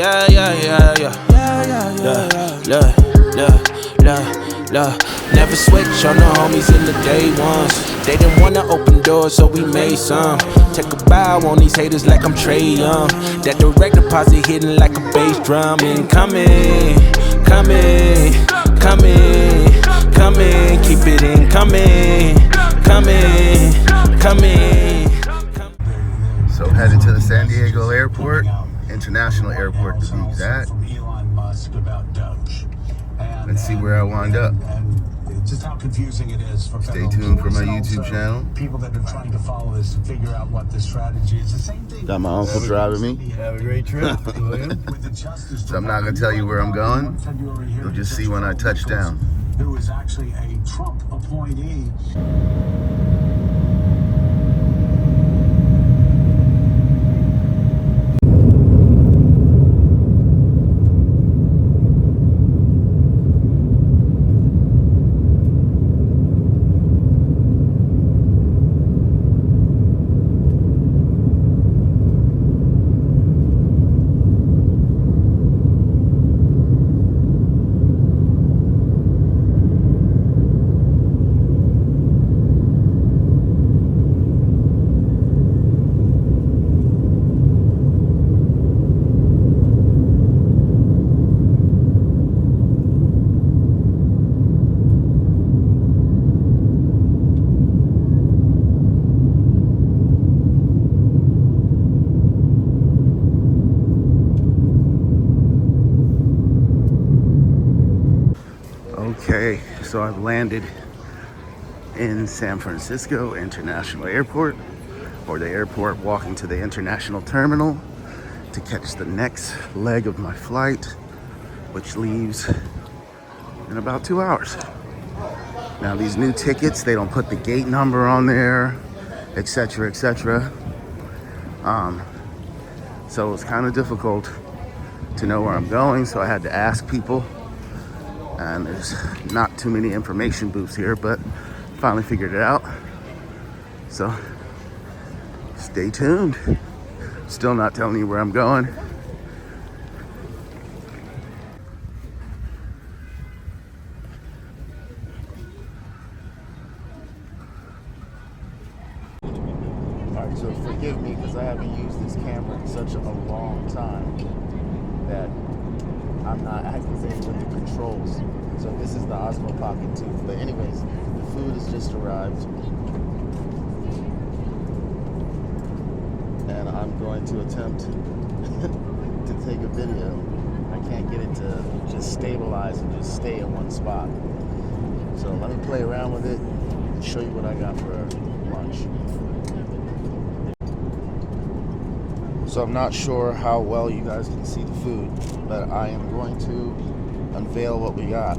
Yeah, yeah, yeah, yeah. Look. Never switch on the homies in the day ones. They didn't wanna open doors, so we made some. Take a bow on these haters like I'm Trae Young. That direct deposit hitting like a bass drum. Incoming, coming. Keep it incoming, coming. So headed to the San Diego airport, International Airport to be exact. Let's see where I wind up. Just how confusing it is for Stay tuned for my YouTube channel. People that are trying to follow this and figure out what this strategy is. The same thing. Got my uncle driving me. Have a great trip, William. So I'm not gonna tell you where I'm going. You'll just see when I touch down. There was actually a Trump appointee. Okay, so I've landed in San Francisco International Airport, or the airport, walking to the international terminal to catch the next leg of my flight, which leaves in about 2 hours. Now these new tickets, they don't put the gate number on there, etc., etc. So it's kind of difficult to know where I'm going, so I had to ask people. And there's not too many information booths here, but finally figured it out. So stay tuned. Still not telling you where I'm going. Alright, so forgive me because I haven't used this camera in such a long time that I'm not activated with the controls. So this is the Osmo Pocket 2. But anyways, the food has just arrived. And I'm going to attempt to take a video. I can't get it to just stabilize and just stay in one spot. So let me play around with it and show you what I got for lunch. So I'm not sure how well you guys can see the food, but I am going to unveil what we got.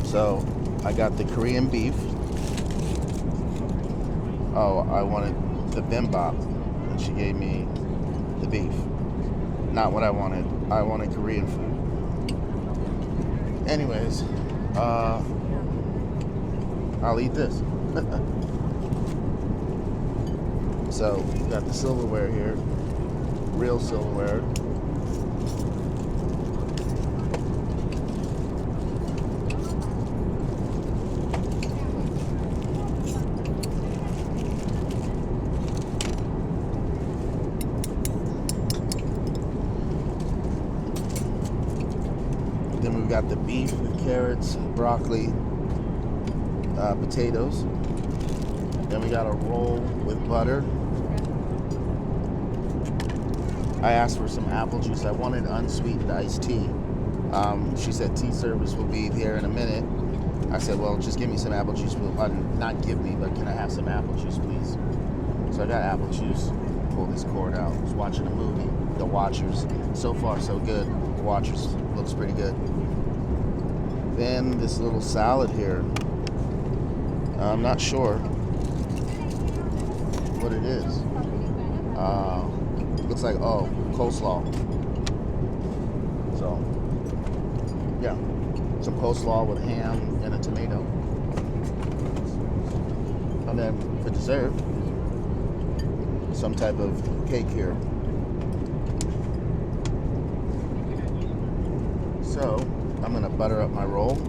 So I got the Korean beef. Oh, I wanted the bibimbap, and she gave me the beef. Not what I wanted. I wanted Korean food. Anyways, I'll eat this. So, we got the silverware here, real silverware. Then we've got the beef with carrots, broccoli, potatoes. Then we got a roll with butter. I asked for some apple juice. I wanted unsweetened iced tea. She said tea service will be here in a minute. I said, well, just give me some apple juice. Well, not give me, but can I have some apple juice, please? So I got apple juice. Pull this cord out. I was watching a movie, The Watchers. So far, so good. The Watchers looks pretty good. Then this little salad here. I'm not sure what it is. Looks like, coleslaw. So, yeah, some coleslaw with ham and a tomato. And then for dessert, some type of cake here. So I'm gonna butter up my roll and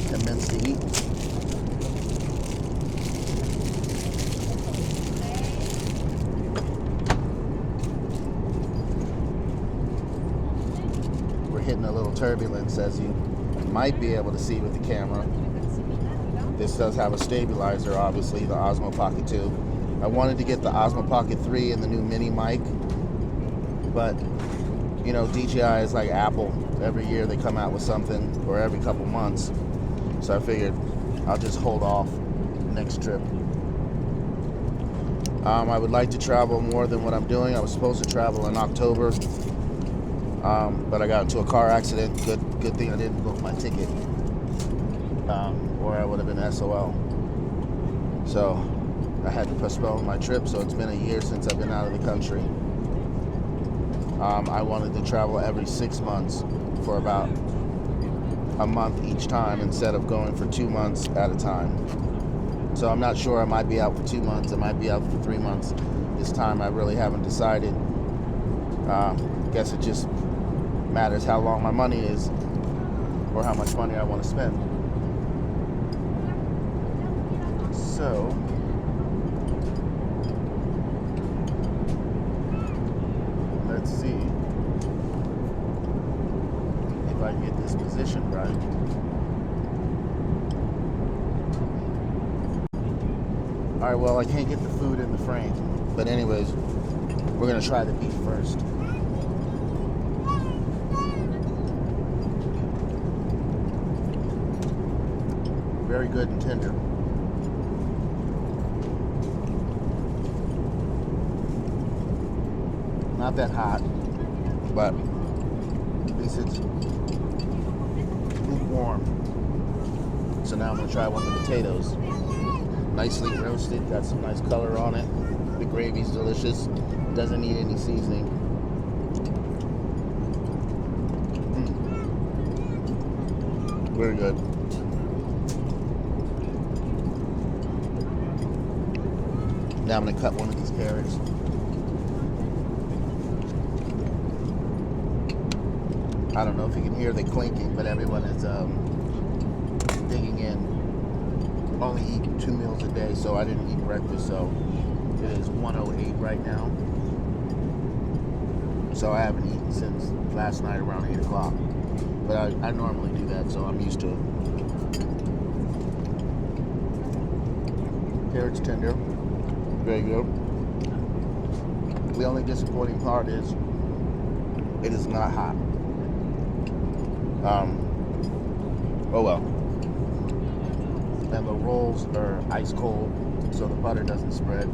commence to eat. We're hitting a little turbulence, as you might be able to see with the camera. This does have a stabilizer, obviously, the Osmo Pocket 2. I wanted to get the Osmo Pocket 3 and the new mini mic, but you know, DJI is like Apple. Every year they come out with something, or every couple months. So I figured I'll just hold off next trip. I would like to travel more than what I'm doing. I was supposed to travel in October, but I got into a car accident. Good thing I didn't book my ticket, or I would have been SOL. So I had to postpone my trip. So it's been a year since I've been out of the country. I wanted to travel every 6 months for about a month each time, instead of going for 2 months at a time. So I'm not sure. I might be out for 2 months. I might be out for 3 months. This time I really haven't decided. Guess it just matters how long my money is, or how much money I want to spend. So let's see if I can get this position right. Alright, well, I can't get the food in the frame. But anyways, we're going to try the beef first. Very good and tender. Not that hot, but at least it's lukewarm. So now I'm going to try one of the potatoes. Nicely roasted, got some nice color on it. The gravy's delicious. Doesn't need any seasoning. Very good. Now I'm going to cut one of these carrots. I don't know if you can hear the clinking, but everyone is digging in. Only eat 2 meals a day, so I didn't eat breakfast, so it is 1:08 right now. So I haven't eaten since last night around 8 o'clock. But I normally do that, so I'm used to it. Carrot's tender. Very good. The only disappointing part is it is not hot. Oh well. And the rolls are ice cold, so the butter doesn't spread.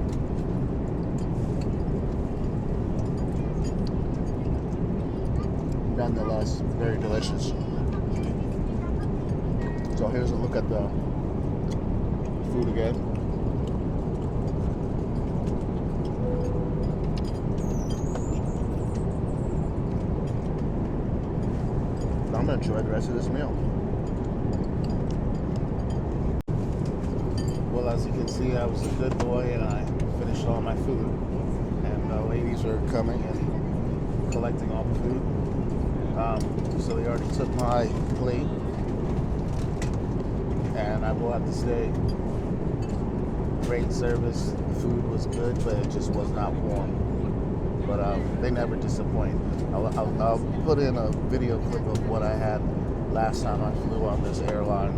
Nonetheless, very delicious. So here's a look at the food again. I'm gonna enjoy the rest of this meal. Well, as you can see, I was a good boy and I finished all my food. And the ladies are coming and collecting all the food. So they already took my plate. And I will have to say, great service. The food was good, but it just was not warm. But they never disappoint. I'll put in a video clip of what I had last time I flew on this airline.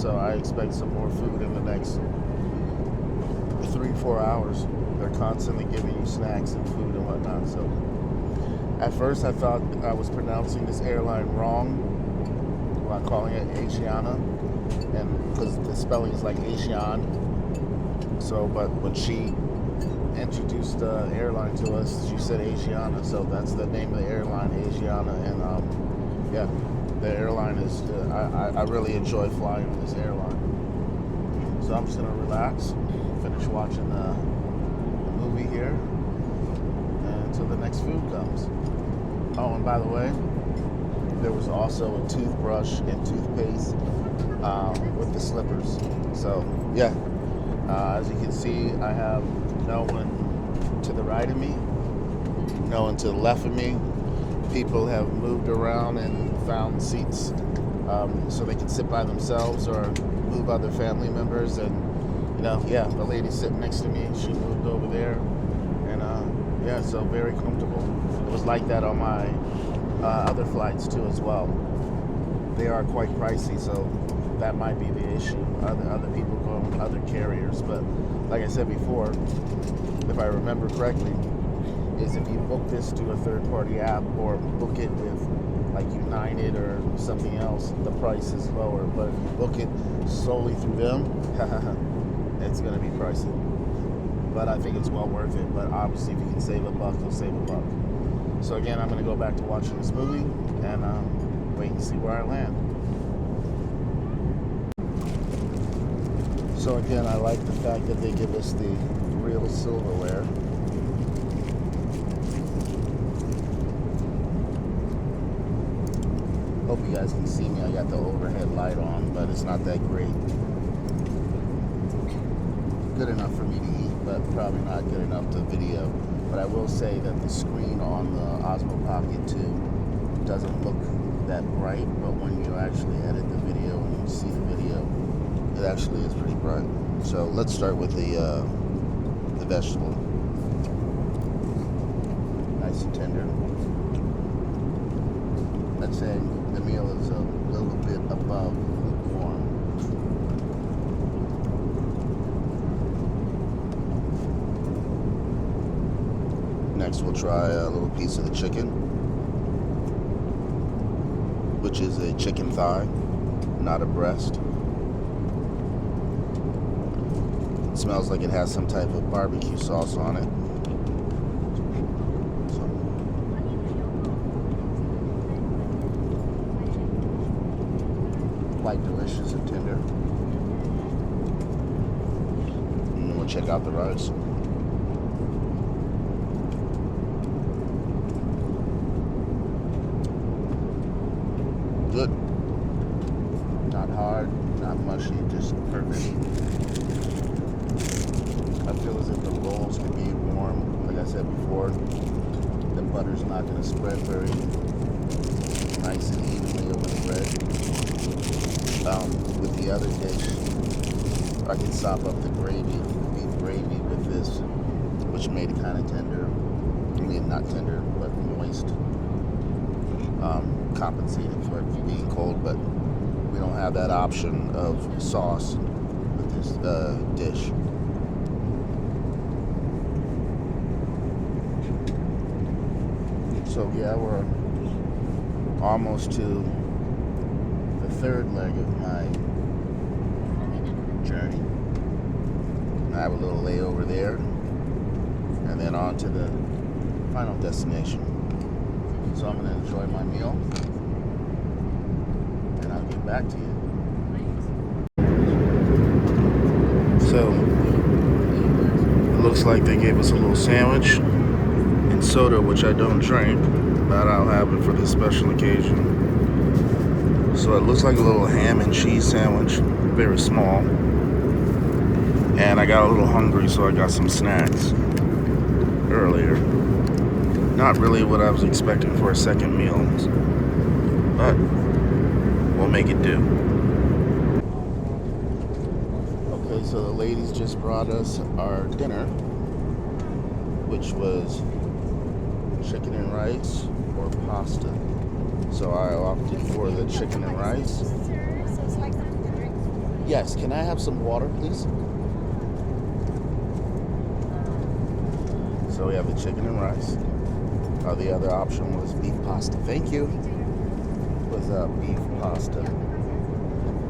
So I expect some more food in the next 3-4 hours. They're constantly giving you snacks and food and whatnot. So at first I thought I was pronouncing this airline wrong by calling it Asiana, and because the spelling is like Asian. So, but when she introduced the airline to us, she said Asiana. So that's the name of the airline, Asiana. And yeah, the airline is, I really enjoy flying on this airline. So I'm just gonna relax, finish watching the movie here until the next food comes. Oh, and by the way, there was also a toothbrush and toothpaste with the slippers. So yeah, as you can see, I have no one to the right of me, no one to the left of me. People have moved around and found seats so they can sit by themselves or move other family members. And you know, yeah, the lady sitting next to me, she moved over there, and yeah, so very comfortable. It was like that on my other flights too as well. They are quite pricey, so that might be the issue. Other people go on other carriers, but like I said before, if I remember correctly, is if you book this to a third-party app or book it with like United or something else, the price is lower. But if you book it solely through them, it's going to be pricey. But I think it's well worth it. But obviously, if you can save a buck, you'll save a buck. So again, I'm going to go back to watching this movie and wait and see where I land. So again, I like the fact that they give us the real silverware. Hope you guys can see me. I got the overhead light on, but it's not that great. Good enough for me to eat, but probably not good enough to video. But I will say that the screen on the Osmo Pocket 2 doesn't look that bright, but when you actually edit the video and you see the video, it actually is pretty bright. So let's start with the vegetable. Nice and tender. I'd say the meal is a little bit above lukewarm. Next, we'll try a little piece of the chicken, which is a chicken thigh, not a breast. It smells like it has some type of barbecue sauce on it. Quite delicious and tender. And then we'll check out the rice. Good. Not hard, not mushy, just perfect. I feel as if the rolls could be warm. Like I said before, the butter's not going to spread very nice and evenly over the bread. With the other dish, I can sop up the gravy, beef gravy with this, which made it kind of tender. I mean, not tender, but moist. Compensating for it being cold, but we don't have that option of sauce with this dish. So yeah, we're almost to the third leg of my journey. I have a little layover there, and then on to the final destination. So I'm going to enjoy my meal, and I'll get back to you. So, it looks like they gave us a little sandwich and soda, which I don't drink, but I'll have it for this special occasion. So it looks like a little ham and cheese sandwich, very small. And I got a little hungry, so I got some snacks earlier. Not really what I was expecting for a second meal, but we'll make it do. Okay, so the ladies just brought us our dinner, which was chicken and rice or pasta. So I opted for the chicken and rice. Yes, can I have some water, please? So we have the chicken and rice. The other option was beef pasta. Thank you. Was beef pasta.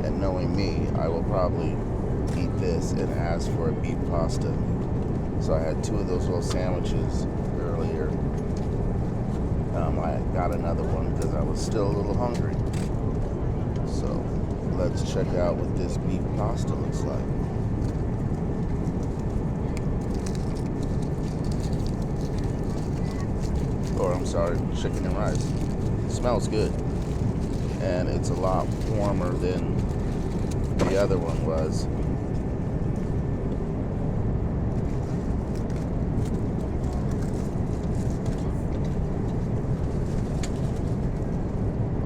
And knowing me, I will probably eat this and ask for a beef pasta. So I had 2 of those little sandwiches earlier. I got another one because I was still a little hungry. So let's check out what this beef pasta looks like. Or I'm sorry, chicken and rice. It smells good. And it's a lot warmer than the other one was.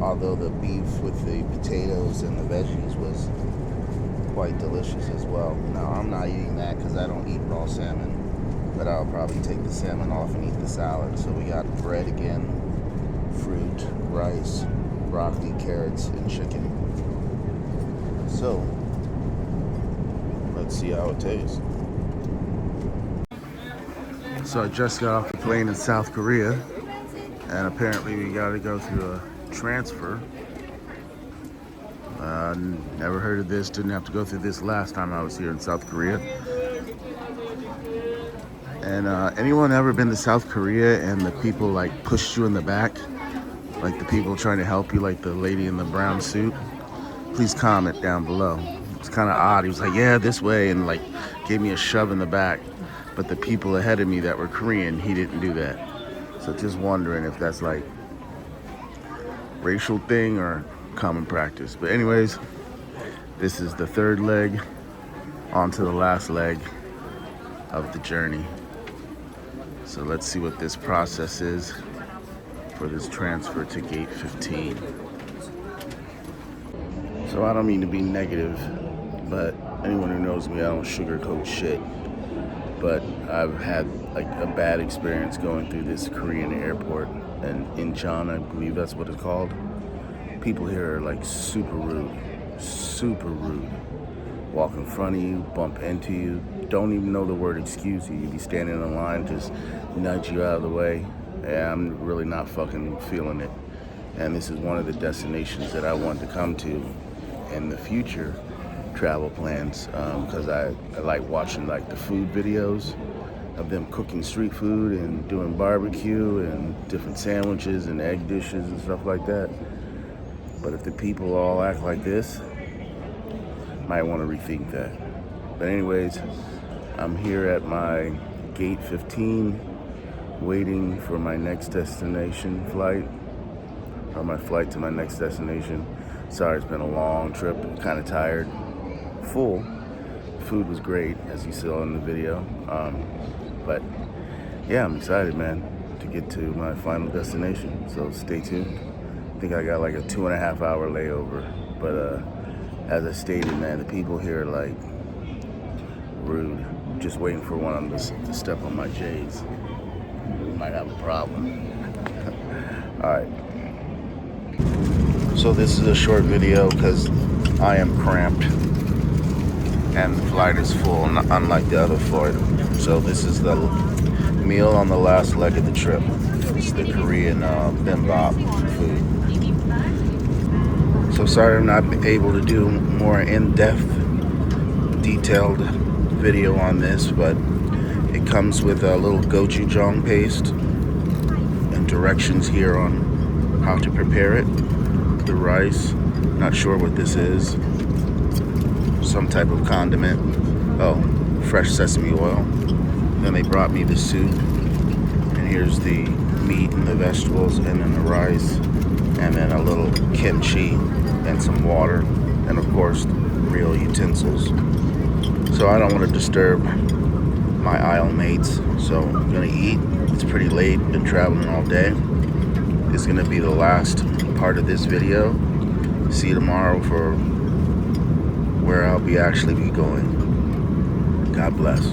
Although the beef with the potatoes and the veggies was quite delicious as well. Now, I'm not eating that because I don't eat raw salmon, but I'll probably take the salmon off and eat the salad. So we got bread again, fruit, rice, broccoli, carrots, and chicken. So, let's see how it tastes. So I just got off the plane in South Korea, and apparently we got to go through a transfer. Never heard of this, didn't have to go through this last time I was here in South Korea. And anyone ever been to South Korea and the people like pushed you in the back? Like the people trying to help you, like the lady in the brown suit? Please comment down below. It's kind of odd. He was like, yeah, this way, and like gave me a shove in the back. But the people ahead of me that were Korean, he didn't do that. So just wondering if that's like racial thing or common practice. But anyways, this is the 3rd leg onto the last leg of the journey. So let's see what this process is for this transfer to gate 15. So I don't mean to be negative, but anyone who knows me, I don't sugarcoat shit. But I've had like a bad experience going through this Korean airport, and Incheon, I believe that's what it's called. People here are like super rude. Walk in front of you, bump into you, don't even know the word excuse you. You be standing in line, just nudge you out of the way. Yeah, I'm really not fucking feeling it. And this is one of the destinations that I want to come to in the future travel plans, because I like watching like the food videos of them cooking street food and doing barbecue and different sandwiches and egg dishes and stuff like that. But if the people all act like this, might want to rethink that. But anyways, I'm here at my gate 15, waiting for my next destination flight, or my flight to my next destination. Sorry, it's been a long trip, kind of tired, full. Food was great, as you saw in the video. But yeah, I'm excited, man, to get to my final destination. So stay tuned. I think I got like a 2.5 hour layover. But as I stated, man, the people here are like rude. Just waiting for one of them to step on my J's. We might have a problem. All right. So this is a short video because I am cramped and the flight is full, unlike the other flight. So this is the meal on the last leg of the trip. It's the Korean bibimbap food. So sorry I'm not able to do more in-depth, detailed video on this, but it comes with a little gochujang paste and directions here on how to prepare it. The rice, not sure what this is. Some type of condiment. Oh, fresh sesame oil. Then they brought me the soup, and here's the meat and the vegetables, and then the rice, and then a little kimchi and some water, and of course real utensils. So I don't want to disturb my aisle mates, so I'm gonna eat. It's pretty late, been traveling all day. This is gonna be the last part of this video. See you tomorrow for where I'll actually be going. God bless.